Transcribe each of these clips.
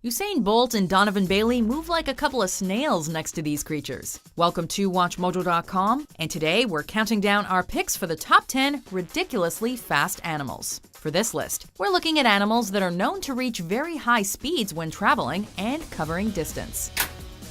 Usain Bolt and Donovan Bailey move like a couple of snails next to these creatures. Welcome to WatchMojo.com, and today we're counting down our picks for the top 10 ridiculously fast animals. For this list, we're looking at animals that are known to reach very high speeds when traveling and covering distance.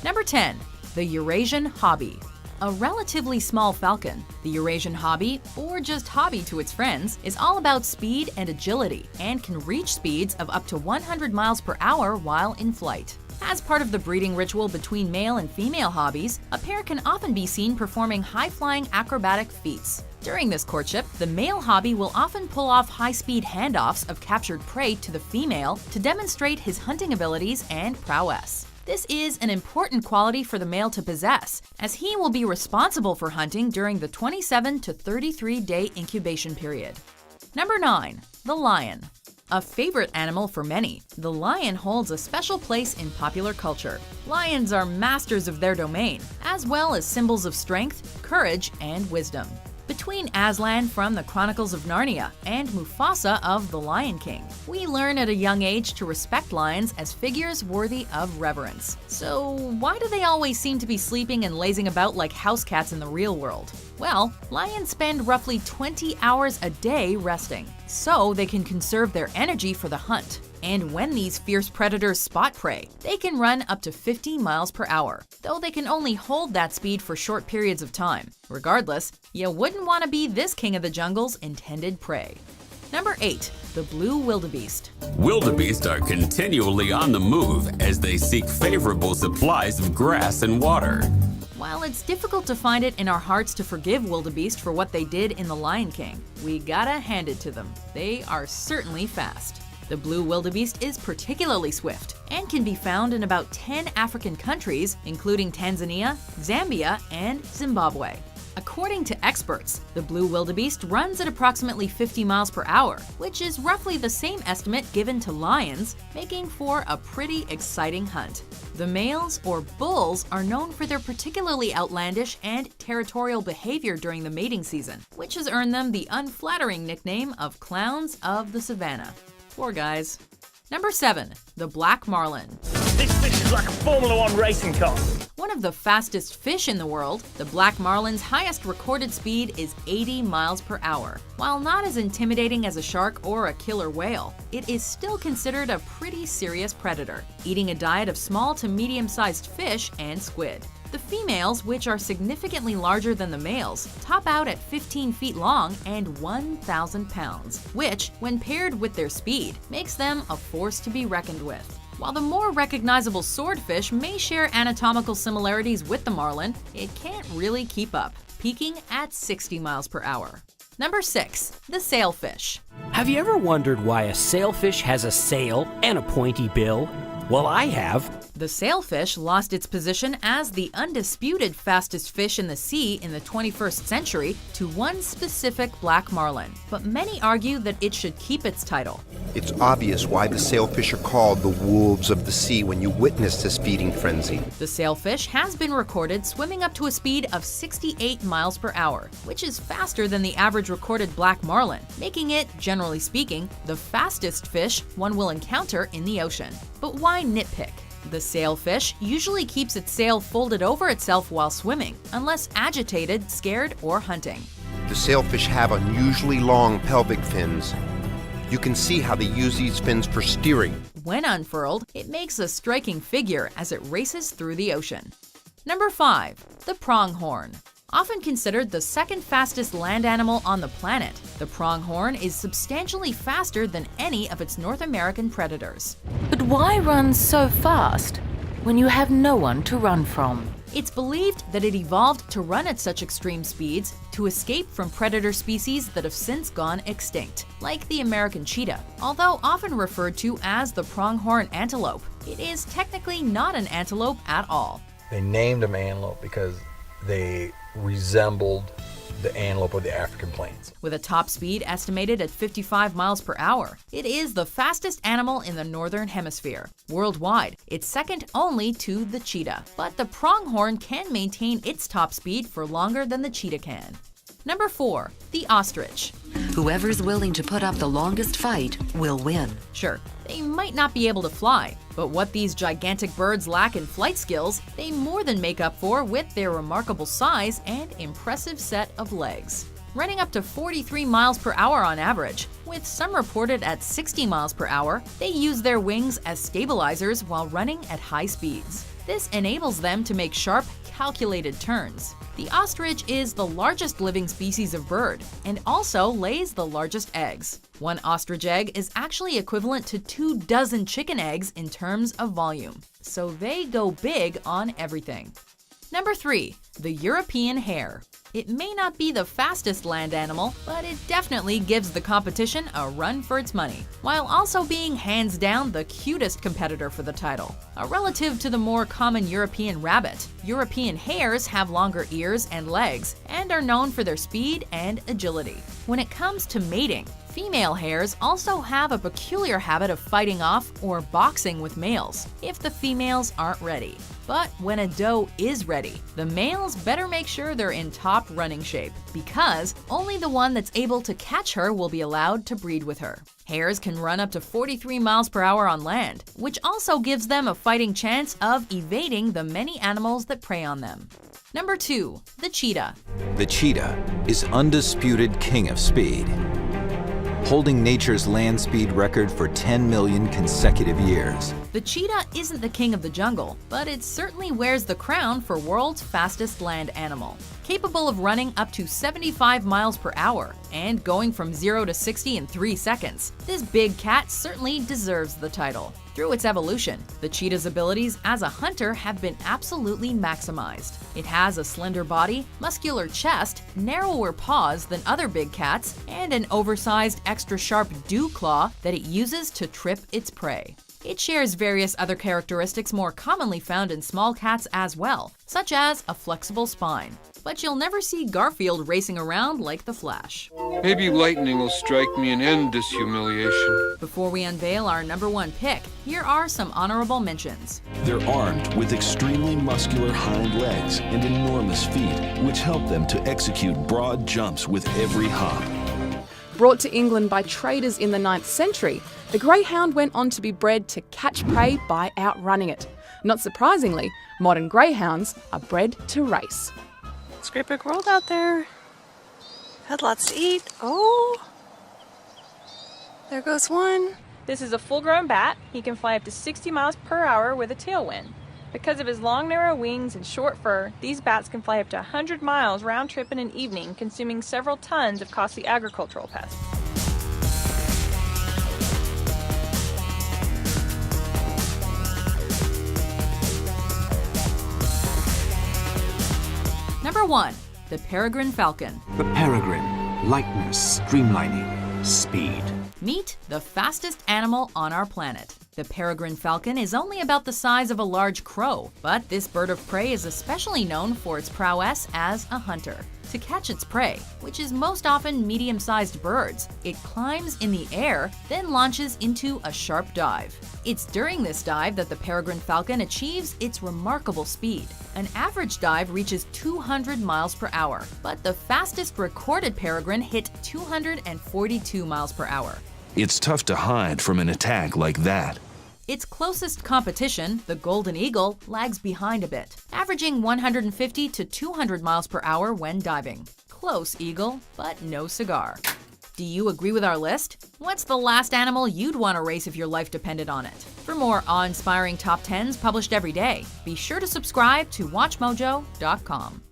Number 10. The Eurasian Hobby. A relatively small falcon, the Eurasian Hobby, or just Hobby to its friends, is all about speed and agility and can reach speeds of up to 100 miles per hour while in flight. As part of the breeding ritual between male and female hobbies, a pair can often be seen performing high-flying acrobatic feats. During this courtship, the male hobby will often pull off high-speed handoffs of captured prey to the female to demonstrate his hunting abilities and prowess. This is an important quality for the male to possess, as he will be responsible for hunting during the 27 to 33-day incubation period. Number 9. The Lion. A favorite animal for many, the lion holds a special place in popular culture. Lions are masters of their domain, as well as symbols of strength, courage, and wisdom. Between Aslan from the Chronicles of Narnia and Mufasa of The Lion King, we learn at a young age to respect lions as figures worthy of reverence. So why do they always seem to be sleeping and lazing about like house cats in the real world? Well, lions spend roughly 20 hours a day resting, so they can conserve their energy for the hunt. And when these fierce predators spot prey, they can run up to 50 miles per hour, though they can only hold that speed for short periods of time. Regardless, you wouldn't want to be this king of the jungle's intended prey. Number 8. The Blue Wildebeest. Wildebeest are continually on the move as they seek favorable supplies of grass and water. While it's difficult to find it in our hearts to forgive wildebeest for what they did in The Lion King, we gotta hand it to them. They are certainly fast. The blue wildebeest is particularly swift and can be found in about 10 African countries, including Tanzania, Zambia, and Zimbabwe. According to experts, the blue wildebeest runs at approximately 50 miles per hour, which is roughly the same estimate given to lions, making for a pretty exciting hunt. The males, or bulls, are known for their particularly outlandish and territorial behavior during the mating season, which has earned them the unflattering nickname of clowns of the savannah. Poor guys. Number 7. The Black Marlin. This fish is like a Formula One racing car. One of the fastest fish in the world, the black marlin's highest recorded speed is 80 miles per hour. While not as intimidating as a shark or a killer whale, it is still considered a pretty serious predator, eating a diet of small to medium-sized fish and squid. The females, which are significantly larger than the males, top out at 15 feet long and 1,000 pounds, which, when paired with their speed, makes them a force to be reckoned with. While the more recognizable swordfish may share anatomical similarities with the marlin, it can't really keep up, peaking at 60 miles per hour. Number 6. The Sailfish. Have you ever wondered why a sailfish has a sail and a pointy bill? Well, I have. The sailfish lost its position as the undisputed fastest fish in the sea in the 21st century to one specific black marlin, but many argue that it should keep its title. It's obvious why the sailfish are called the wolves of the sea when you witness this feeding frenzy. The sailfish has been recorded swimming up to a speed of 68 miles per hour, which is faster than the average recorded black marlin, making it, generally speaking, the fastest fish one will encounter in the ocean. But why nitpick? The sailfish usually keeps its sail folded over itself while swimming, unless agitated, scared, or hunting. The sailfish have unusually long pelvic fins. You can see how they use these fins for steering. When unfurled, it makes a striking figure as it races through the ocean. Number 5. The Pronghorn. Often considered the second fastest land animal on the planet, the pronghorn is substantially faster than any of its North American predators. But why run so fast when you have no one to run from? It's believed that it evolved to run at such extreme speeds to escape from predator species that have since gone extinct, like the American cheetah. Although often referred to as the pronghorn antelope, it is technically not an antelope at all. They named them antelope because they resembled the antelope of the African plains. With a top speed estimated at 55 miles per hour, it is the fastest animal in the northern hemisphere. Worldwide, it's second only to the cheetah, but the pronghorn can maintain its top speed for longer than the cheetah can. Number 4. The ostrich. Whoever's willing to put up the longest fight will win. Sure, they might not be able to fly, but what these gigantic birds lack in flight skills, they more than make up for with their remarkable size and impressive set of legs. Running up to 43 miles per hour on average, with some reported at 60 miles per hour, they use their wings as stabilizers while running at high speeds. This enables them to make sharp, calculated turns. The ostrich is the largest living species of bird and also lays the largest eggs. One ostrich egg is actually equivalent to 24 chicken eggs in terms of volume, so they go big on everything. Number 3. The European hare. It may not be the fastest land animal, but it definitely gives the competition a run for its money, while also being hands down the cutest competitor for the title. A relative to the more common European rabbit, European hares have longer ears and legs and are known for their speed and agility. When it comes to mating, female hares also have a peculiar habit of fighting off or boxing with males if the females aren't ready. But when a doe is ready, the males better make sure they're in top running shape, because only the one that's able to catch her will be allowed to breed with her. Hares can run up to 43 miles per hour on land, which also gives them a fighting chance of evading the many animals that prey on them. Number 2. The cheetah. The cheetah is undisputed king of speed, holding nature's land speed record for 10 million consecutive years. The cheetah isn't the king of the jungle, but it certainly wears the crown for world's fastest land animal. Capable of running up to 75 miles per hour and going from 0 to 60 in 3 seconds, this big cat certainly deserves the title. Through its evolution, the cheetah's abilities as a hunter have been absolutely maximized. It has a slender body, muscular chest, narrower paws than other big cats, and an oversized extra sharp dew claw that it uses to trip its prey. It shares various other characteristics more commonly found in small cats as well, such as a flexible spine. But you'll never see Garfield racing around like the Flash. Maybe lightning will strike me and end this humiliation. Before we unveil our number 1 pick, here are some honorable mentions. They're armed with extremely muscular hind legs and enormous feet, which help them to execute broad jumps with every hop. Brought to England by traders in the 9th century, the greyhound went on to be bred to catch prey by outrunning it. Not surprisingly, modern greyhounds are bred to race. It's a great big world out there. Had lots to eat. Oh, there goes one. This is a full-grown bat. He can fly up to 60 miles per hour with a tailwind. Because of his long, narrow wings and short fur, these bats can fly up to 100 miles round-trip in an evening, consuming several tons of costly agricultural pests. Number 1. The peregrine falcon. The peregrine. Lightness, streamlining, speed. Meet the fastest animal on our planet. The peregrine falcon is only about the size of a large crow, but this bird of prey is especially known for its prowess as a hunter. To catch its prey, which is most often medium-sized birds, it climbs in the air, then launches into a sharp dive. It's during this dive that the peregrine falcon achieves its remarkable speed. An average dive reaches 200 miles per hour, but the fastest recorded peregrine hit 242 miles per hour. It's tough to hide from an attack like that. Its closest competition, the golden eagle, lags behind a bit, averaging 150 to 200 miles per hour when diving. Close, eagle, but no cigar. Do you agree with our list? What's the last animal you'd want to race if your life depended on it? For more awe-inspiring top 10s published every day, be sure to subscribe to WatchMojo.com.